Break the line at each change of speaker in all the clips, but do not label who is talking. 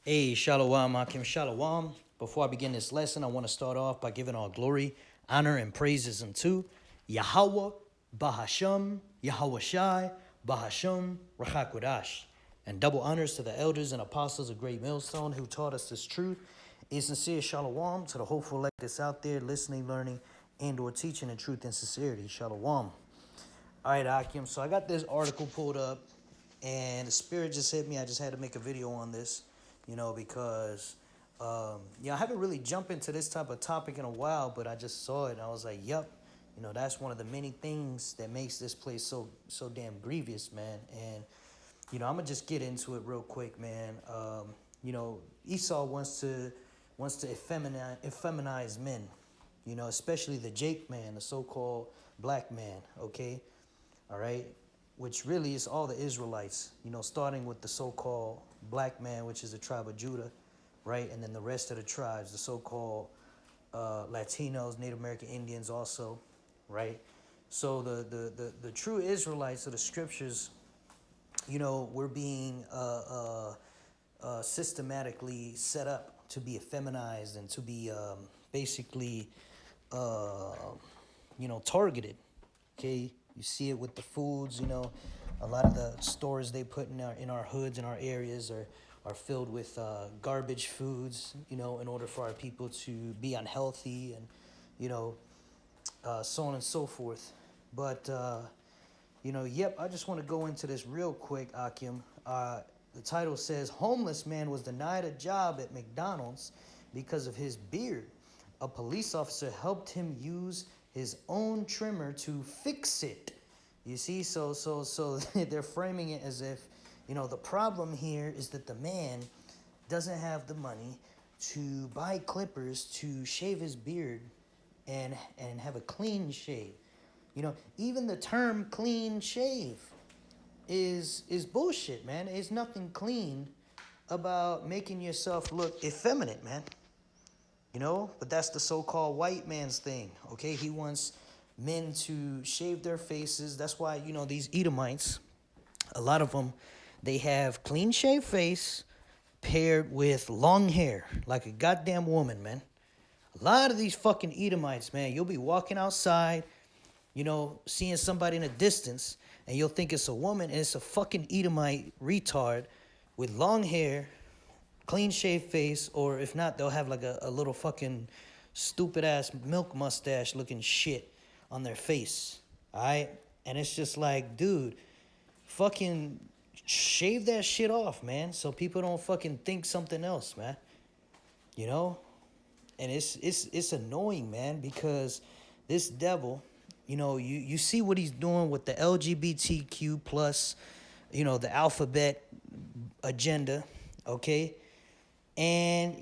Hey, Shalom, Akim Shalom. Before I begin this lesson, I want to start off by giving all glory, honor, and praises unto Yahweh, Bahasham, Yahweh Shai, Bahasham, Rachakwadash. And double honors to the elders and apostles of Great Millstone who taught us this truth. A sincere Shalom to the hopeful elect that's out there listening, learning, and or teaching in truth and sincerity. Shalom. All right, Akim. So I got this article pulled up, and the spirit just hit me. I just had to make a video on this, because I haven't really jumped into this type of topic in a while, but I just saw it and I was like, yep, that's one of the many things that makes this place so damn grievous, man. And I'm gonna just get into it real quick, man. Esau wants to effeminize men, especially the Jake man, the so-called black man. Okay, all right, which really is all the Israelites, starting with the so-called black man, which is the tribe of Judah, right, and then the rest of the tribes, the so-called Latinos, Native American Indians, also, right. So the true Israelites of the scriptures, we're being systematically set up to be effeminized and to be basically, uh, targeted. Okay, you see it with the foods. A lot of the stores they put in our hoods, in our areas, are filled with garbage foods. In order for our people to be unhealthy and, so on and so forth. But yep, I just want to go into this real quick, Akim. The title says, homeless man was denied a job at McDonald's because of his beard. A police officer helped him use his own trimmer to fix it. You see, so they're framing it as if, the problem here is that the man doesn't have the money to buy clippers to shave his beard and have a clean shave. Even the term clean shave is bullshit, man. It's nothing clean about making yourself look effeminate, man. But that's the so-called white man's thing. Okay, he wants men to shave their faces. That's why these Edomites, a lot of them, they have clean shaved face paired with long hair, like a goddamn woman, man. A lot of these fucking Edomites, man, you'll be walking outside, seeing somebody in a distance, and you'll think it's a woman, and it's a fucking Edomite retard with long hair, clean shaved face, or if not, they'll have like a little fucking stupid ass milk mustache looking shit on their face. All right? And it's just like, dude, fucking shave that shit off, man, so people don't fucking think something else, man. You know? And it's annoying, man, because this devil, you see what he's doing with the LGBTQ plus, the alphabet agenda, okay? And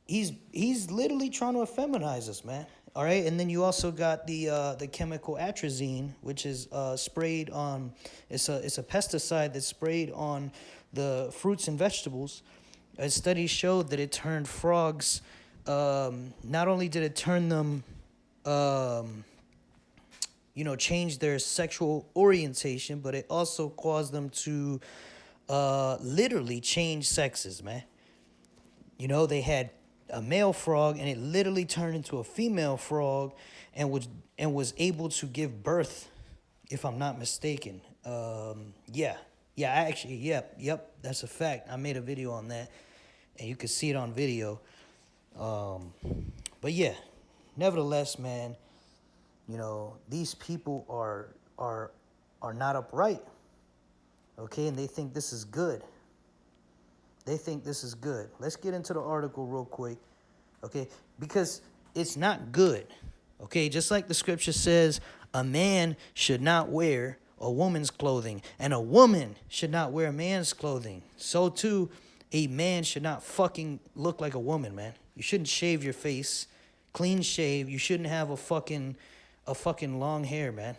he's literally trying to effeminize us, man. All right, and then you also got the chemical atrazine, which is sprayed on. It's a pesticide that's sprayed on the fruits and vegetables. A study showed that it turned frogs. Not only did it turn them, change their sexual orientation, but it also caused them to literally change sexes, man. They had a male frog and it literally turned into a female frog and was able to give birth, if I'm not mistaken. Yeah. Yeah, actually, yep, that's a fact. I made a video on that and you can see it on video. But yeah, nevertheless, man, these people are not upright. Okay, and they think this is good. They think this is good. Let's get into the article real quick, okay? Because it's not good, okay? Just like the scripture says, a man should not wear a woman's clothing, and a woman should not wear a man's clothing. So too, a man should not fucking look like a woman, man. You shouldn't shave your face, clean shave. You shouldn't have a fucking long hair, man.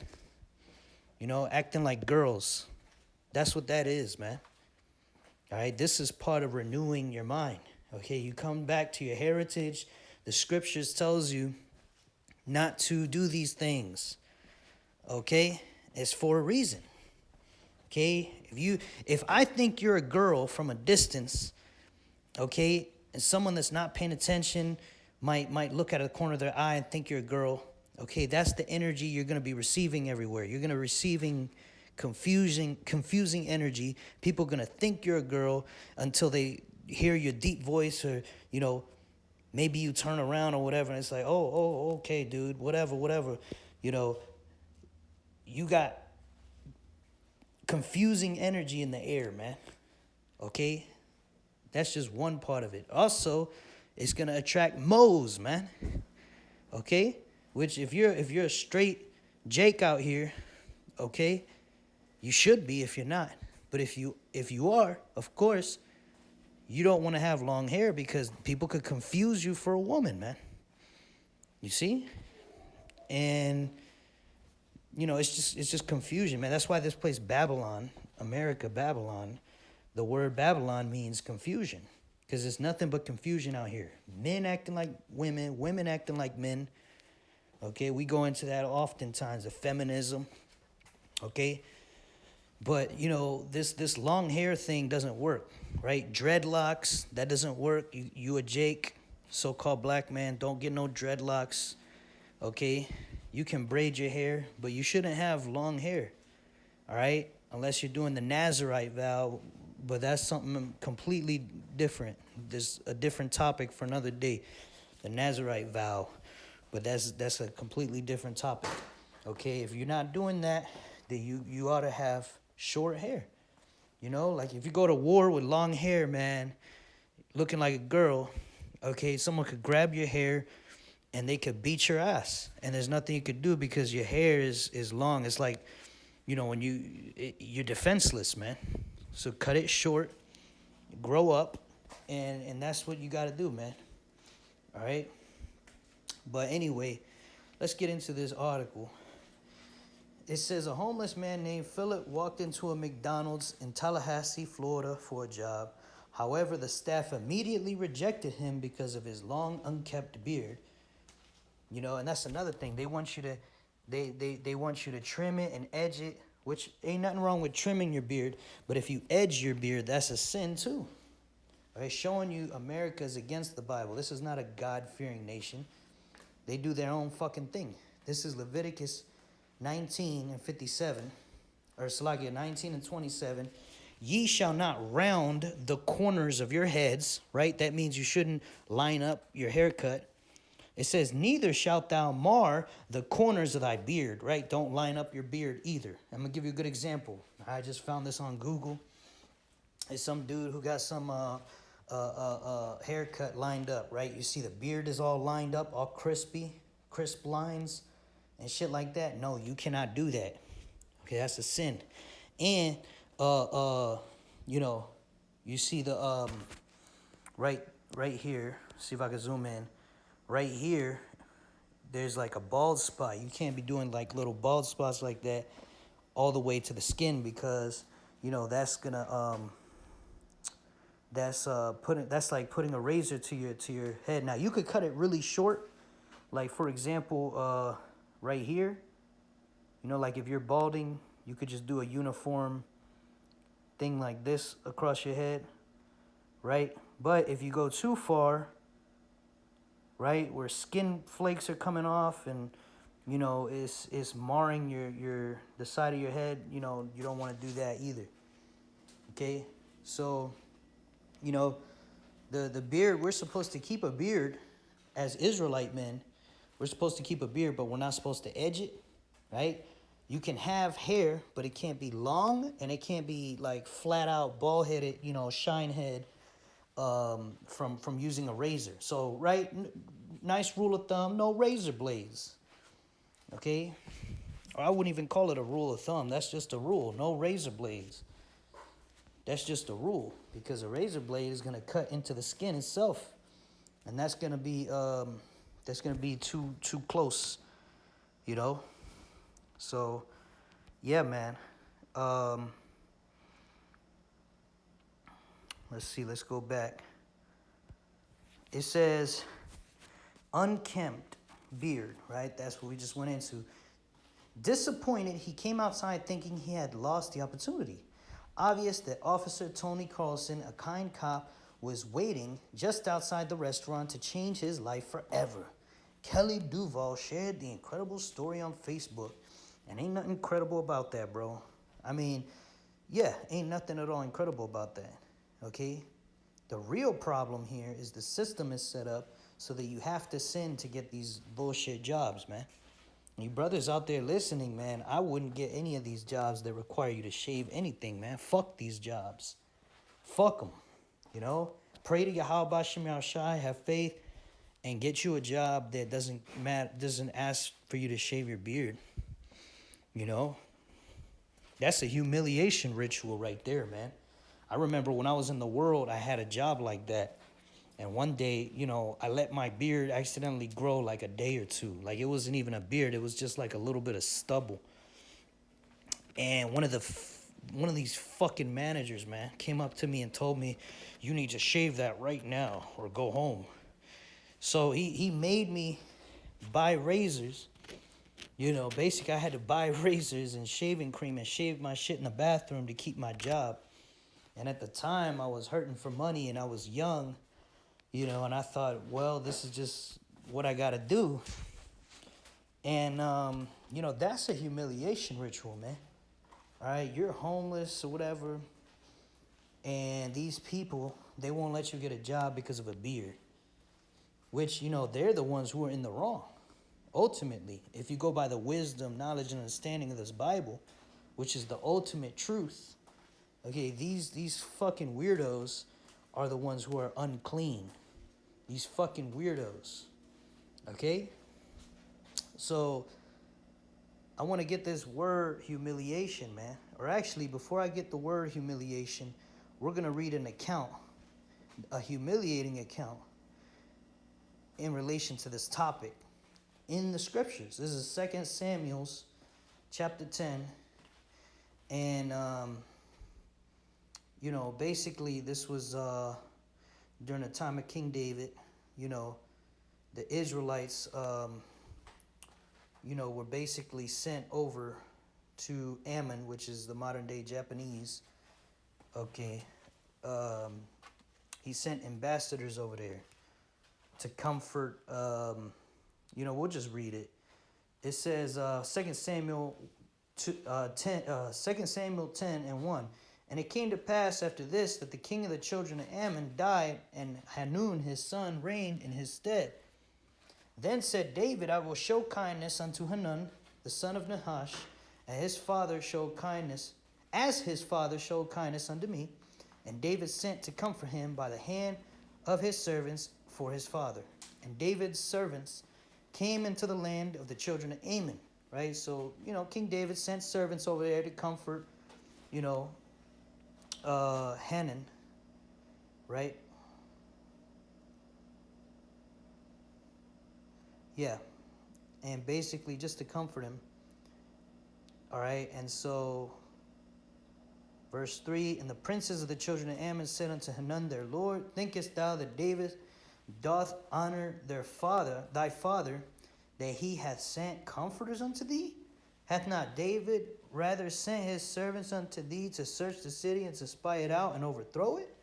Acting like girls. That's what that is, man. All right, this is part of renewing your mind. Okay, you come back to your heritage. The scriptures tells you not to do these things. Okay, it's for a reason. Okay, if I think you're a girl from a distance, okay? And someone that's not paying attention might look at the corner of their eye and think you're a girl. Okay, that's the energy you're going to be receiving everywhere. You're going to be receiving confusing energy. People are going to think you're a girl until they hear your deep voice, or, you know, maybe you turn around or whatever, and it's like, oh, okay, dude, whatever. You know, you got confusing energy in the air, man. Okay? That's just one part of it. Also, it's gonna attract moles, man. Okay? Which if you're a straight Jake out here, okay, you should be if you're not. But if you are, of course, you don't want to have long hair because people could confuse you for a woman, man. You see? And you know, it's just confusion, man. That's why this place Babylon, America, Babylon, the word Babylon means confusion, because it's nothing but confusion out here. Men acting like women, women acting like men. Okay, we go into that oftentimes, the feminism. Okay, but you know, this long hair thing doesn't work, right? Dreadlocks, that doesn't work. You a Jake, so-called black man, don't get no dreadlocks. Okay, you can braid your hair, but you shouldn't have long hair. All right, unless you're doing the Nazarite vow, but that's something completely different. There's a different topic for another day, the Nazarite vow, but that's a completely different topic. Okay, if you're not doing that, then you ought to have short hair. You know, like if you go to war with long hair, man, looking like a girl, okay, someone could grab your hair and they could beat your ass, and there's nothing you could do because your hair is long. It's like, you know, when you're defenseless, man. So cut it short, grow up, and that's what you got to do, man. All right. But anyway, let's get into this article. It says a homeless man named Philip walked into a McDonald's in Tallahassee, Florida for a job. However, the staff immediately rejected him because of his long, unkept beard. You know, and that's another thing. They want you to they want you to trim it and edge it, which ain't nothing wrong with trimming your beard, but if you edge your beard, that's a sin too. All right, showing you America is against the Bible. This is not a God-fearing nation. They do their own fucking thing. This is Leviticus 19 and 57, or Salakia 19 and 27. Ye shall not round the corners of your heads, right? That means you shouldn't line up your haircut. It says, neither shalt thou mar the corners of thy beard, right? Don't line up your beard either. I'm going to give you a good example. I just found this on Google. It's some dude who got some haircut lined up, right? You see the beard is all lined up, all crispy, crisp lines and shit like that. No, you cannot do that. Okay, that's a sin. And, you know, you see the, right here, see if I can zoom in. Right here, there's like a bald spot. You can't be doing like little bald spots like that all the way to the skin, because, you know, that's gonna that's like putting a razor to your head. Now you could cut it really short, like for example, right here. You know, like if you're balding, you could just do a uniform thing like this across your head, right? But if you go too far, right, where skin flakes are coming off and, you know, it's marring the side of your head, you know, you don't want to do that either. Okay? So, you know, the beard, we're supposed to keep a beard as Israelite men. We're supposed to keep a beard, but we're not supposed to edge it, right? You can have hair, but it can't be long, and it can't be like flat out bald-headed, you know, shine head, from using a razor. So, right, nice rule of thumb, no razor blades, okay? Or I wouldn't even call it a rule of thumb. That's just a rule, no razor blades. That's just a rule, because a razor blade is going to cut into the skin itself, and that's going to be too close, you know? So, yeah, man. Let's see, let's go back. It says unkempt beard, right? That's what we just went into. Disappointed, he came outside thinking he had lost the opportunity. Obvious that Officer Tony Carlson, a kind cop, was waiting just outside the restaurant to change his life forever. Kelly Duvall shared the incredible story on Facebook, and ain't nothing incredible about that, bro. I mean, yeah, ain't nothing at all incredible about that, okay? The real problem here is the system is set up so that you have to sin to get these bullshit jobs, man. You brothers out there listening, man, I wouldn't get any of these jobs that require you to shave anything, man. Fuck these jobs. Fuck them, you know? Pray to Yahweh Bashem Yahushai, have faith, and get you a job that doesn't ask for you to shave your beard, you know? That's a humiliation ritual right there, man. I remember when I was in the world, I had a job like that. And one day, you know, I let my beard accidentally grow like a day or two. Like, it wasn't even a beard. It was just like a little bit of stubble. And one of these fucking managers, man, came up to me and told me, you need to shave that right now or go home. So he made me buy razors. You know, basically I had to buy razors and shaving cream and shave my shit in the bathroom to keep my job. And at the time, I was hurting for money and I was young. You know, and I thought, well, this is just what I got to do. And, you know, that's a humiliation ritual, man. All right, you're homeless or whatever. And these people, they won't let you get a job because of a beard. Which, you know, they're the ones who are in the wrong. Ultimately, if you go by the wisdom, knowledge, and understanding of this Bible, which is the ultimate truth, okay, these fucking weirdos are the ones who are unclean. These fucking weirdos. Okay? So, I want to get this word humiliation, man. Or actually, before I get the word humiliation, we're going to read an account, a humiliating account, in relation to this topic in the scriptures. This is 2 Samuel chapter 10. And, you know, basically this was during the time of King David. You know, the Israelites, you know, were basically sent over to Ammon, which is the modern day Japanese. Okay. He sent ambassadors over there to comfort, you know, we'll just read it. It says, 2 Samuel 10 and 1. And it came to pass after this that the king of the children of Ammon died, and Hanun his son reigned in his stead. Then said David, I will show kindness unto Hanun, the son of Nahash, and his father showed kindness, as his father showed kindness unto me. And David sent to comfort him by the hand of his servants for his father. And David's servants came into the land of the children of Ammon. Right? So, you know, King David sent servants over there to comfort, you know, Hanun, right? Yeah. And basically just to comfort him. All right. And so, verse 3, and the princes of the children of Ammon said unto Hanun their lord, thinkest thou that David doth honor their father, thy father, that he hath sent comforters unto thee? Hath not David rather sent his servants unto thee to search the city and to spy it out and overthrow it?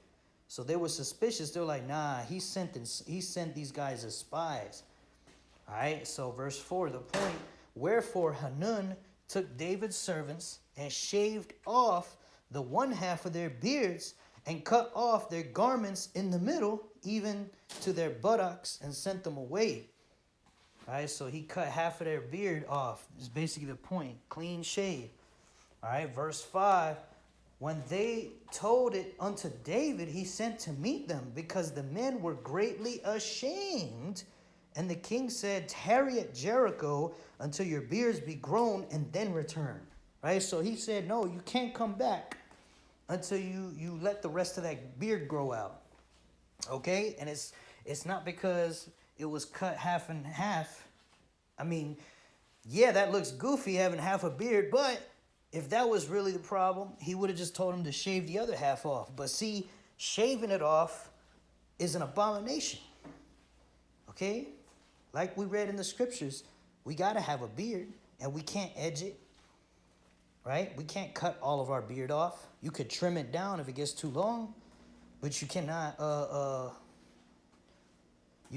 So they were suspicious. They were like, nah, he sent these guys as spies. All right, so verse 4, the point, wherefore Hanun took David's servants and shaved off the one half of their beards and cut off their garments in the middle, even to their buttocks, and sent them away. All right, so he cut half of their beard off. Is basically the point. Clean shave. All right, verse 5. When they told it unto David, he sent to meet them, because the men were greatly ashamed. And the king said, tarry at Jericho until your beards be grown, and then return. Right, so he said, no, you can't come back until you let the rest of that beard grow out. Okay, and it's not because it was cut half and half. I mean, yeah, that looks goofy having half a beard, but if that was really the problem, he would have just told him to shave the other half off. But see, shaving it off is an abomination. Okay? Like we read in the scriptures, we got to have a beard, and we can't edge it. Right? We can't cut all of our beard off. You could trim it down if it gets too long, but you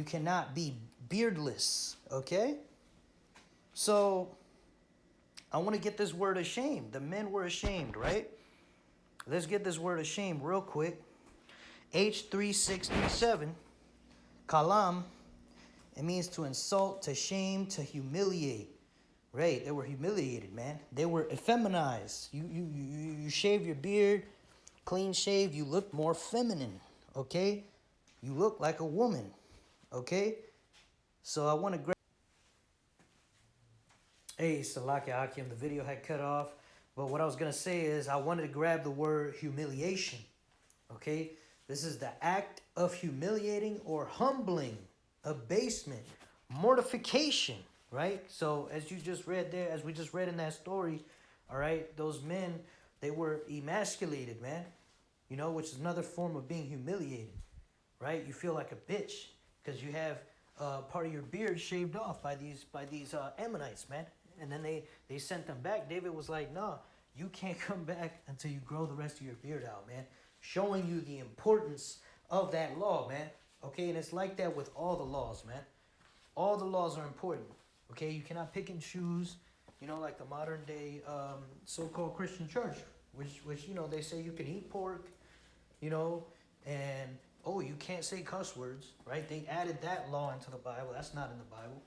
cannot be beardless, okay? So I want to get this word ashamed. The men were ashamed, right? Let's get this word ashamed real quick. H3637, kalam, it means to insult, to shame, to humiliate. Right, they were humiliated, man. They were effeminized. You shave your beard, clean shave, you look more feminine, okay? You look like a woman, okay? So I want to grab... Hey, Salaki Akim, the video had cut off. But what I was going to say is I wanted to grab the word humiliation, okay? This is the act of humiliating or humbling, abasement, mortification, right? So as you just read there, as we just read in that story, all right, those men, they were emasculated, man, you know, which is another form of being humiliated, right? You feel like a bitch because you have part of your beard shaved off by these Ammonites, man. And then they sent them back. David was like, no, you can't come back until you grow the rest of your beard out, man. Showing you the importance of that law, man. Okay, and it's like that with all the laws, man. All the laws are important. Okay, you cannot pick and choose, you know, like the modern day so-called Christian church, which you know, they say you can eat pork, you know, and oh, you can't say cuss words, right? They added that law into the Bible. That's not in the Bible.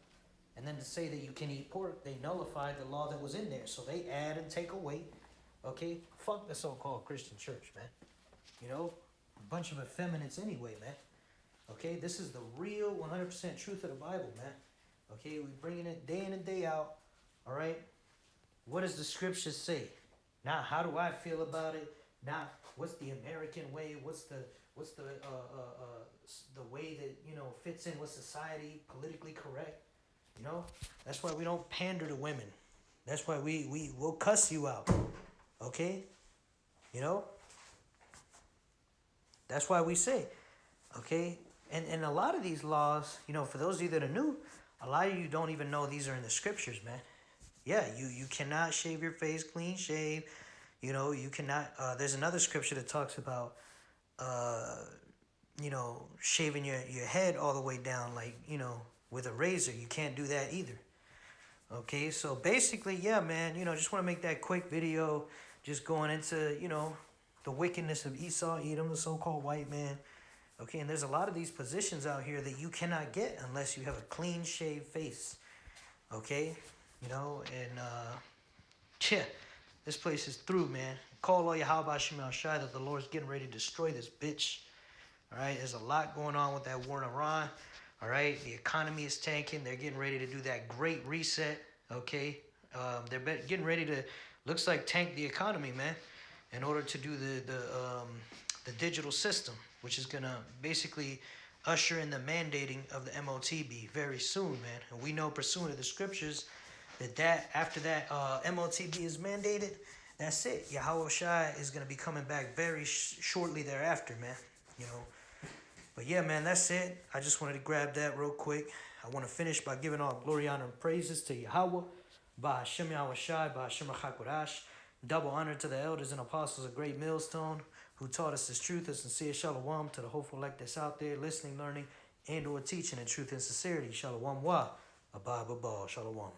And then to say that you can eat pork, they nullified the law that was in there. So they add and take away. Okay, fuck the so-called Christian church, man. You know, a bunch of effeminates anyway, man. Okay, this is the real 100% truth of the Bible, man. Okay, we bringing it day in and day out. All right, what does the scriptures say? Now, how do I feel about it? Now, what's the American way? What's the way that, you know, fits in with society, politically correct? You know, that's why we don't pander to women. That's why we'll cuss you out. Okay, you know. That's why we say, okay, and a lot of these laws, you know, for those of you that are new, a lot of you don't even know these are in the scriptures, man. Yeah, you cannot shave your face clean shave. You know, you cannot, there's another scripture that talks about, you know, shaving your head all the way down, like, you know, with a razor. You can't do that either. Okay, so basically, yeah, man, you know, just want to make that quick video, just going into, you know, the wickedness of Esau, Edom, the so-called white man. Okay, and there's a lot of these positions out here that you cannot get unless you have a clean shaved face. Okay, you know, and yeah, this place is through, man. Call all Yahweh Shem El Shai that the Lord's getting ready to destroy this bitch. All right, there's a lot going on with that war in Iran. All right, the economy is tanking. They're getting ready to do that great reset. Okay, they're getting ready to, looks like, tank the economy, man, in order to do the digital system, which is gonna basically usher in the mandating of the MOTB very soon, man. And we know, pursuant to the scriptures, that after that MOTB is mandated, that's it. Yahweh Shai is gonna be coming back very shortly thereafter, man. You know. But yeah, man, that's it. I just wanted to grab that real quick. I want to finish by giving all glory, honor, and praises to Yahweh, Ba'Hashem Yahweh Shai, Ba'Hashem HaKodash. Double honor to the elders and apostles of Great Millstone, who taught us this truth, a sincere shalom to the hopeful elect that's out there listening, learning, and or teaching in truth and sincerity. Shalom wa, abba, shalom.